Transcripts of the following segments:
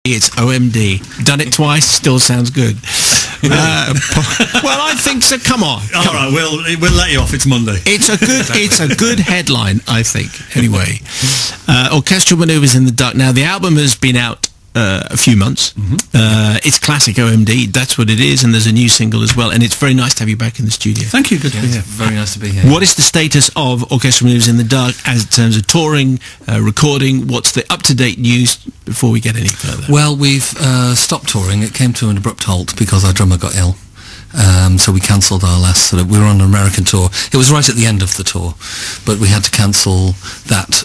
It's OMD. Done it twice, still sounds good. Well, I think so. Come on. All right, we'll let you off. It's Monday. It's a good headline, I think. Anyway, Orchestral Manoeuvres in the Dark. Now, the album has been out a few months. It's classic OMD. That's what it is, and there's a new single as well. And it's very nice to have you back in the studio. Thank you. Good to be here. Very nice to be here. What is the status of Orchestral Manoeuvres in the Dark as in terms of touring, recording? What's the up-to-date news before we get any further? Well, we've stopped touring. It came to an abrupt halt because our drummer got ill. So we cancelled our last we were on an American tour. It was right at the end of the tour, but we had to cancel that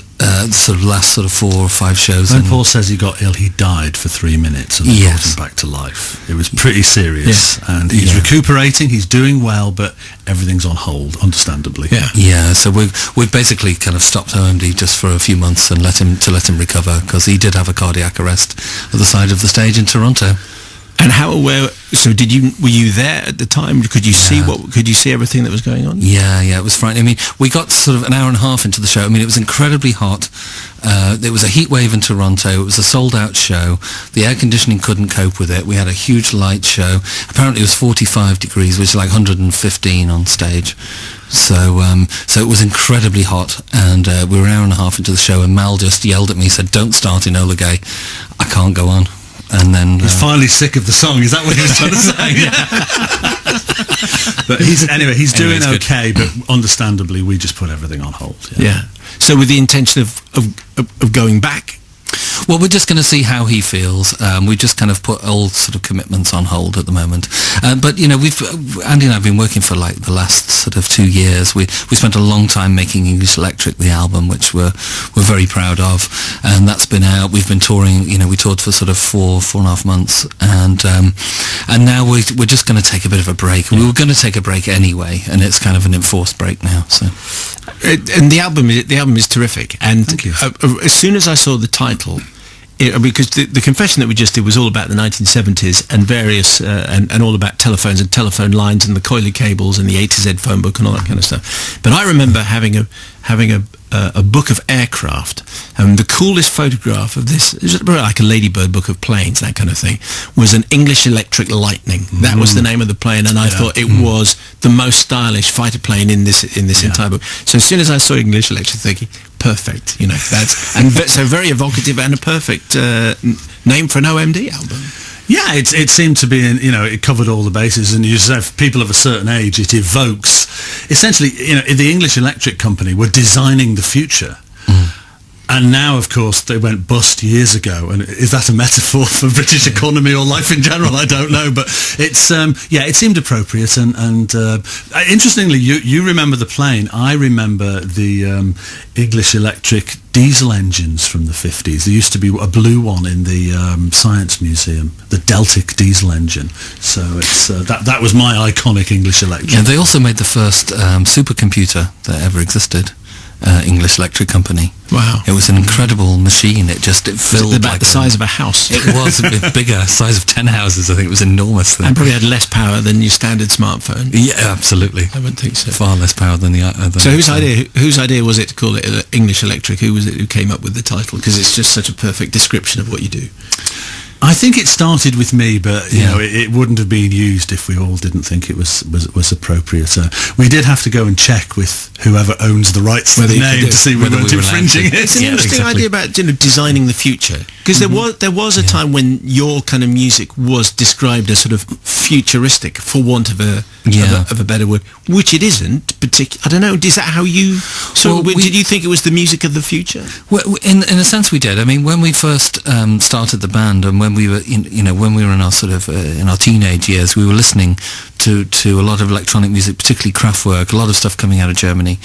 last 4 or 5 shows. When Paul says he got ill, he died for 3 minutes and brought him back to life. It was pretty serious, and he's recuperating. He's doing well, but everything's on hold, understandably. So we've basically kind of stopped OMD just for a few months and let him recover, because he did have a cardiac arrest at the side of the stage in Toronto. And how aware? So were you there at the time? Could you see Could you see everything that was going on? Yeah, it was frightening. I mean, we got sort of an hour and a half into the show. I mean, it was incredibly hot. There was a heat wave in Toronto. It was a sold-out show. The air conditioning couldn't cope with it. We had a huge light show. Apparently, it was 45 degrees, which is like 115 on stage. So it was incredibly hot, and we were an hour and a half into the show, and Mal just yelled at me, said, "Don't start Enola Gay. I can't go on." And then he's finally sick of the song. Is that what he was trying to say? But he's doing okay. But understandably, we just put everything on hold. So with the intention of going back. Well, we're just going to see how he feels. We just kind of put all sort of commitments on hold at the moment. But Andy and I have been working for like the last 2 years. We spent a long time making English Electric, the album, which we're very proud of, and that's been out. We've been touring. We toured for 4.5 months, and now we're just going to take a bit of a break. We were going to take a break anyway, and it's kind of an enforced break now. So. And the album is terrific. And thank you. As soon as I saw the title, because the confession that we just did was all about the 1970s and various and all about telephones and telephone lines and the coily cables and the A to Z phone book and all that kind of stuff. But I remember having a book of aircraft, and the coolest photograph of this, like a Ladybird book of planes, that kind of thing, was an English Electric Lightning. That was the name of the plane, and I thought it was the most stylish fighter plane in this entire book. So as soon as I saw English Electric, thinking, perfect, that's so very evocative and a perfect name for an OMD album. Yeah, it seemed to be, it covered all the bases, and you said for people of a certain age, it evokes, essentially, the English Electric Company were designing the future. And now, of course, they went bust years ago. And is that a metaphor for British economy or life in general? I don't know. But it's, it seemed appropriate. And interestingly, you remember the plane. I remember the English Electric diesel engines from the 50s. There used to be a blue one in the Science Museum, the Deltic diesel engine. So it's that was my iconic English Electric. Yeah, they also made the first supercomputer that ever existed. English Electric Company. Wow. It was an incredible machine. It filled about the size of a house. It was a bit bigger, size of 10 houses. I think it was enormous. And probably had less power than your standard smartphone. Yeah, absolutely. I wouldn't think so. Far less power than the other. So whose idea was it to call it English Electric? Who was it who came up with the title? Because it's just such a perfect description of what you do. I think it started with me, but it wouldn't have been used if we all didn't think it was appropriate. We did have to go and check with whoever owns the rights to the name to see whether we weren't infringing it. It's an interesting idea about designing the future, because there was a time when your kind of music was described as sort of futuristic, for want of a better word, which it isn't. I don't know. Is that how you? Did you think it was the music of the future? Well, in a sense, we did. I mean, when we first started the band, and when we were when we were in our in our teenage years, we were listening to a lot of electronic music, particularly Kraftwerk, a lot of stuff coming out of Germany,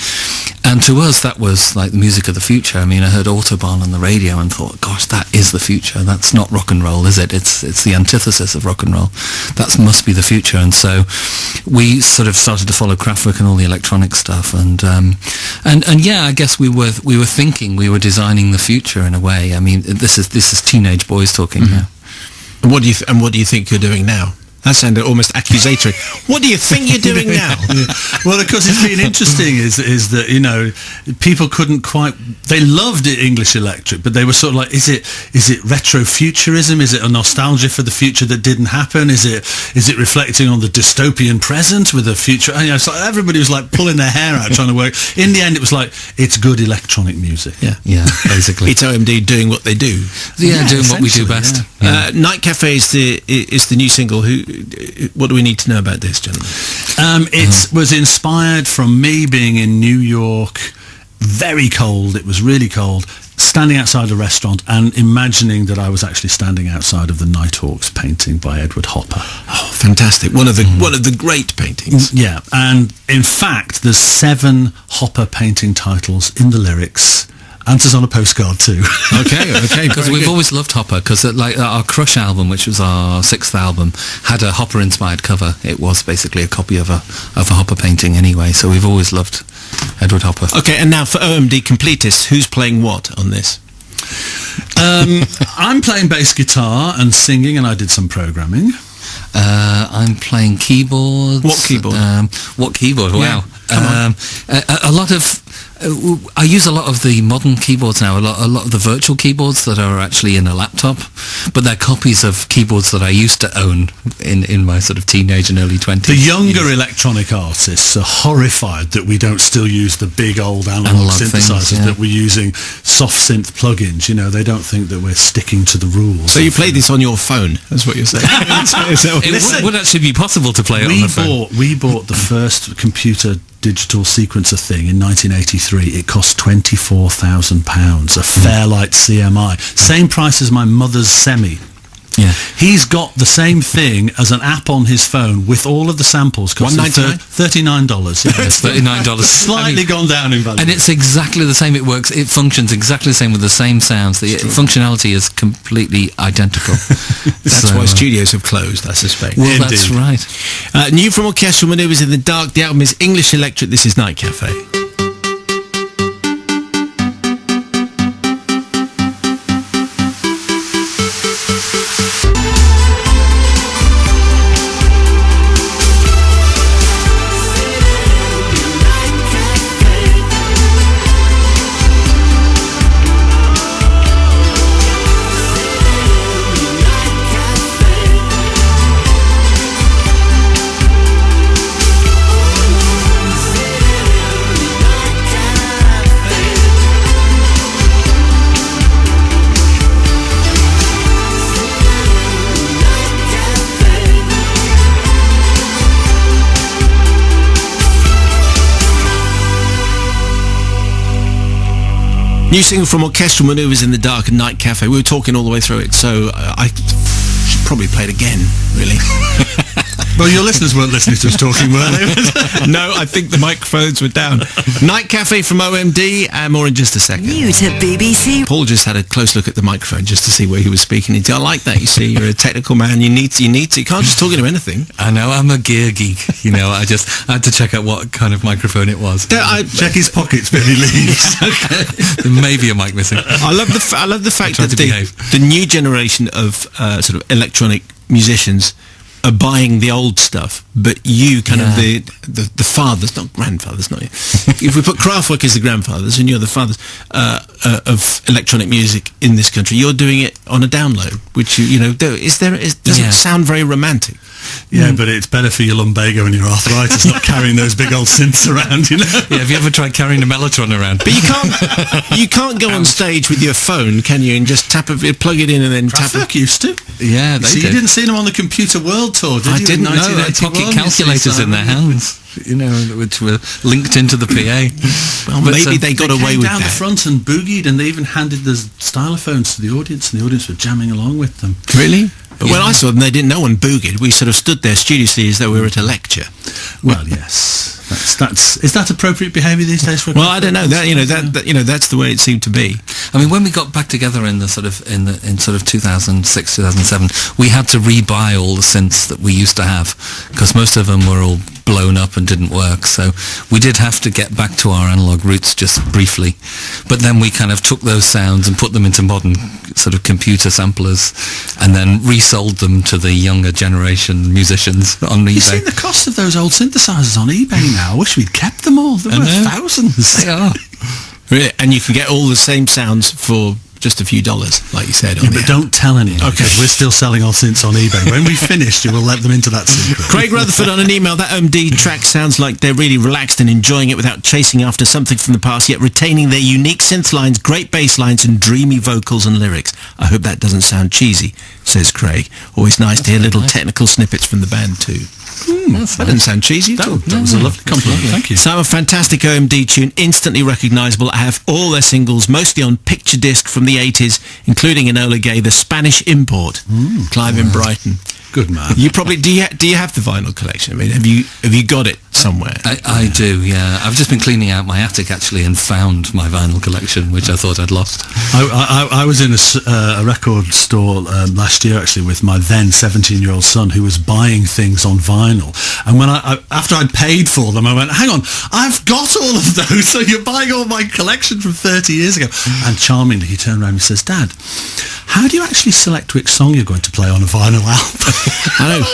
and to us that was like the music of the future. I mean, I heard Autobahn on the radio and thought, gosh, that is the future. That's not rock and roll, is it? It's the antithesis of rock and roll. That must be the future. And so we sort of started to follow Kraftwerk and all the electronic stuff, and I guess we were thinking, we were designing the future in a way. I mean, this is teenage boys talking now. And what do you think you're doing now? That sounded almost accusatory. What do you think you're doing now? Well, of course, it's been interesting is that, you know, people couldn't quite... They loved it, English Electric, but they were sort of like, is it retrofuturism? Is it a nostalgia for the future that didn't happen? Is it reflecting on the dystopian present with a future? And, you know, so everybody was like pulling their hair out trying to work. In the end, it was like, it's good electronic music. Yeah, basically. It's OMD doing what they do. Yeah, doing what we do best. Yeah. Night Cafe is the new single. What do we need to know about this, gentlemen? It was inspired from me being in New York, very cold. It was really cold. Standing outside a restaurant and imagining that I was actually standing outside of the Nighthawks painting by Edward Hopper. Oh, fantastic! One of the great paintings. Yeah, and in fact, there's 7 Hopper painting titles in the lyrics. Answers on a postcard too. Okay. Because we've always loved Hopper. Because like our Crush album, which was our 6th album, had a Hopper-inspired cover. It was basically a copy of a Hopper painting anyway. So we've always loved Edward Hopper. Okay, and now for OMD completists, who's playing what on this? I'm playing bass guitar and singing, and I did some programming. I'm playing keyboards. What keyboard? What keyboard? Wow. Yeah, A lot of... I use a lot of the modern keyboards now, a lot of the virtual keyboards that are actually in a laptop, but they're copies of keyboards that I used to own in my sort of teenage and early 20s. The younger electronic artists are horrified that we don't still use the big old analog synthesizers, that we're using soft synth plugins. You know, they don't think that we're sticking to the rules. So you play this on your phone, that's what you're saying? It would actually be possible to play it on the phone. We bought the first computer digital sequencer thing in 1983. It cost £24,000, a Fairlight CMI, same price as my mother's Semi. Yeah, he's got the same thing as an app on his phone with all of the samples. $199? $39. Yeah. it's $39. Slightly gone down in value, and it's exactly the same. It works. It functions exactly the same with the same sounds. The functionality is completely identical. That's why studios have closed, I suspect. Well, indeed. That's right. New from Orchestral Manoeuvres in the Dark. The album is English Electric. This is Night Cafe. New single from Orchestral Manoeuvres in the Dark and Night Cafe. We were talking all the way through it, so I should probably play it again, really. Well, your listeners weren't listening to us talking, were they? No, I think the microphones were down. Night Cafe from OMD, and more in just a second. New to BBC. Paul just had a close look at the microphone just to see where he was speaking into. I like that, you see. You're a technical man. You need to. You can't just talk into anything. I know, I'm a gear geek. You know, I had to check out what kind of microphone it was. Check his pockets when he leaves. Okay. There may be a mic missing. I love the fact that the new generation of sort of electronic musicians are buying the old stuff, but you kind of the fathers, not grandfathers, not you. If we put Kraftwerk as the grandfathers and you're the fathers of electronic music in this country, you're doing it on a download, which doesn't sound very romantic. Yeah, but it's better for your lumbago and your arthritis not carrying those big old synths around, you know. Yeah, have you ever tried carrying a Mellotron around? But you can't go on stage with your phone, can you, and just plug it in and then tap it? Used to. Yeah, they did. You didn't see them on the Computer World Tour, did you? I didn't know. They had pocket calculators in their hands, you know, which were linked into the PA. Well, maybe they got away with that. They came down the front and boogied, and they even handed the stylophones to the audience, and the audience were jamming along with them. Really? But when I saw them, they didn't know one boogied. We sort of stood there studiously as though we were at a lecture. Well, yes. Is that appropriate behaviour these days for a Well, I don't know. That's the way it seemed to be. I mean, when we got back together in 2006, 2007, we had to rebuy all the synths that we used to have because most of them were all blown up and didn't work. So we did have to get back to our analog roots just briefly. But then we kind of took those sounds and put them into modern sort of computer samplers and then resold them to the younger generation musicians on eBay. You've seen the cost of those old synthesizers on eBay now. I wish we'd kept them all. They're worth thousands. They are. Really? And you can get all the same sounds for just a few dollars, like you said. Yeah, but don't tell anyone, because we're still selling our synths on eBay. When we finished, you will let them into that secret. Craig Rutherford on an email, that OMD track sounds like they're really relaxed and enjoying it without chasing after something from the past, yet retaining their unique synth lines, great bass lines and dreamy vocals and lyrics. I hope that doesn't sound cheesy, says Craig. Always nice to hear little technical snippets from the band too. That doesn't sound cheesy at all. That was a lovely compliment. Thank you. So a fantastic OMD tune, instantly recognisable. I have all their singles, mostly on picture disc from the 80s, including Enola Gay, the Spanish import, Clive in Brighton. Good man. You probably do you have the vinyl collection? I mean, have you got it somewhere? I do, yeah. I've just been cleaning out my attic actually and found my vinyl collection, which I thought I'd lost. I was in a record store last year actually with my then 17-year-old son who was buying things on vinyl, and when after I'd paid for them, I went, "Hang on, I've got all of those. So you're buying all my collection from 30 years ago?" And charmingly, he turned around and says, "Dad, how do you actually select which song you're going to play on a vinyl album?" I know.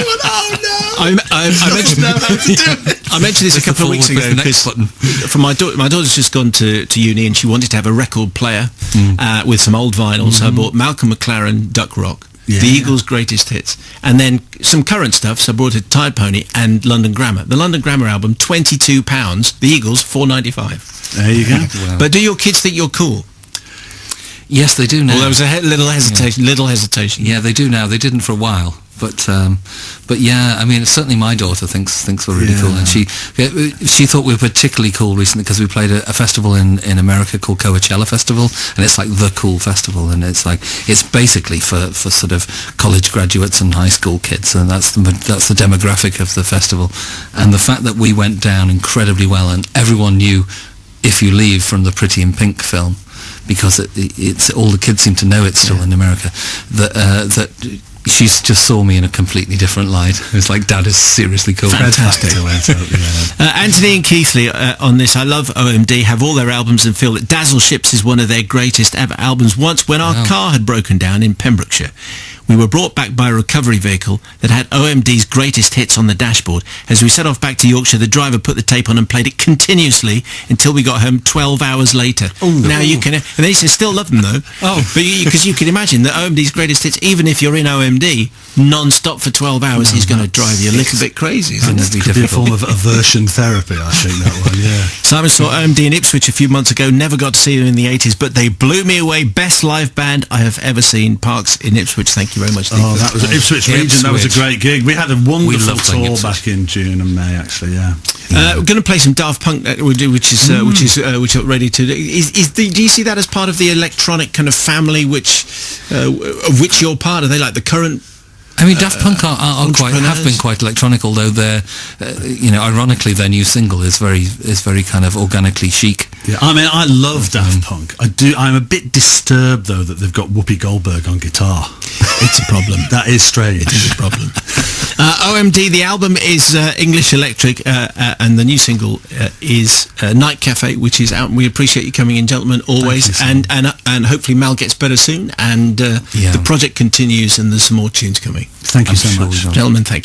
I mentioned this a couple of weeks ago because from my daughter's just gone to uni and she wanted to have a record player with some old vinyls. So I bought Malcolm McLaren, Duck Rock, the Eagles' greatest hits, and then some current stuff. So I brought a Tide Pony and London Grammar. The London Grammar album, £22. The Eagles, £4.95. There you go. Wow. But do your kids think you're cool? Yes, they do now. Well, there was a little hesitation. Yeah, they do now. They didn't for a while. But yeah, I mean, certainly my daughter thinks we're really cool, and she thought we were particularly cool recently because we played a festival in America called Coachella Festival, and it's like the cool festival, and it's basically for sort of college graduates and high school kids, and that's the demographic of the festival, and the fact that we went down incredibly well, and everyone knew If You Leave from the Pretty in Pink film, because it's all the kids seem to know it still in America, that she just saw me in a completely different light. It was like, Dad is seriously cool. Fantastic. Anthony and Keithley on this. I love OMD, have all their albums and feel that Dazzle Ships is one of their greatest ever albums. Once when our car had broken down in Pembrokeshire, we were brought back by a recovery vehicle that had OMD's greatest hits on the dashboard. As we set off back to Yorkshire, the driver put the tape on and played it continuously until we got home 12 hours later. Now you can... And they still love them, though. Because you can imagine that OMD's greatest hits, even if you're in OMD, non-stop for 12 hours, he's going to drive you a little bit crazy. It could be a form of aversion therapy, I think, that one, yeah. Simon saw OMD in Ipswich a few months ago. Never got to see them in the 80s, but they blew me away. Best live band I have ever seen. Parks in Ipswich. Thank you very much, Nick. That was Ipswich region. That was a great gig. We had a wonderful tour back in June and May, actually. Yeah. We're going to play some Daft Punk, which are ready to. Do you see that as part of the electronic kind of family, of which you're part? Are they like the current? I mean, Daft Punk have been quite electronic, although they're, ironically, their new single is very kind of organically chic. Yeah, I mean, I love Daft Punk. I do. I'm a bit disturbed though that they've got Whoopi Goldberg on guitar. It's a problem. That is strange. It is a problem. OMD, the album is English Electric, and the new single is Night Cafe, which is out. And we appreciate you coming in, gentlemen, always. And hopefully Mal gets better soon, and the project continues, and there's some more tunes coming. Thank you so much, gentlemen. Thank you.